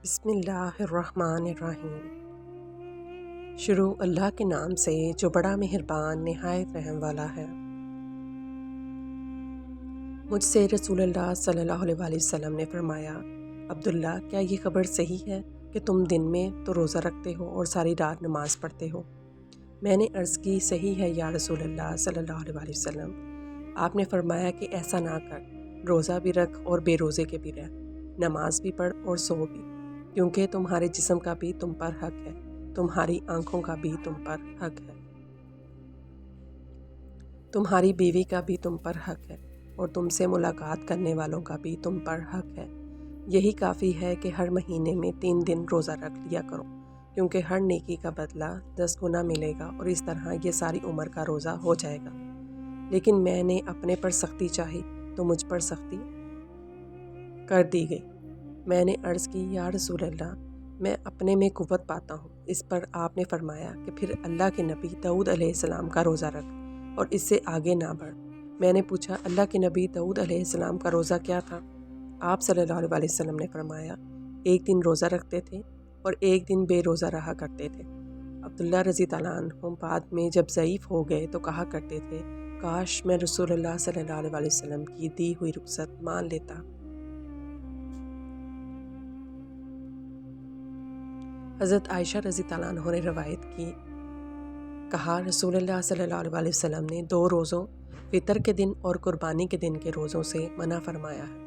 بسم اللہ الرحمن الرحیم۔ شروع اللہ کے نام سے جو بڑا مہربان نہایت رحم والا ہے۔ مجھ سے رسول اللہ صلی اللہ علیہ وسلم نے فرمایا، عبداللہ کیا یہ خبر صحیح ہے کہ تم دن میں تو روزہ رکھتے ہو اور ساری رات نماز پڑھتے ہو؟ میں نے عرض کی، صحیح ہے یا رسول اللہ صلی اللہ علیہ وسلم۔ آپ نے فرمایا کہ ایسا نہ کر، روزہ بھی رکھ اور بے روزے کے بھی رہ، نماز بھی پڑھ اور سو بھی، کیونکہ تمہارے جسم کا بھی تم پر حق ہے، تمہاری آنکھوں کا بھی تم پر حق ہے، تمہاری بیوی کا بھی تم پر حق ہے، اور تم سے ملاقات کرنے والوں کا بھی تم پر حق ہے۔ یہی کافی ہے کہ ہر مہینے میں 3 دن روزہ رکھ لیا کرو، کیونکہ ہر نیکی کا بدلہ 10 گنا ملے گا، اور اس طرح یہ ساری عمر کا روزہ ہو جائے گا۔ لیکن میں نے اپنے پر سختی چاہی تو مجھ پر سختی کر دی گئی۔ میں نے عرض کی، یا رسول اللہ، میں اپنے میں قوت پاتا ہوں۔ اس پر آپ نے فرمایا کہ پھر اللہ کے نبی داؤد علیہ السلام کا روزہ رکھ اور اس سے آگے نہ بڑھ۔ میں نے پوچھا، اللہ کے نبی داؤد علیہ السلام کا روزہ کیا تھا؟ آپ صلی اللہ علیہ وسلم نے فرمایا، 1 دن روزہ رکھتے تھے اور 1 دن بے روزہ رہا کرتے تھے۔ عبداللہ رضی اللہ عنہ بعد میں جب ضعیف ہو گئے تو کہا کرتے تھے، کاش میں رسول اللہ صلی اللہ علیہ وسلم کی دی ہوئی رخصت مان لیتا۔ حضرت عائشہ رضی اللہ عنہ نے روایت کی، کہا رسول اللہ صلی اللہ علیہ وسلم نے 2 روزوں، فطر کے دن اور قربانی کے دن کے روزوں سے منع فرمایا ہے۔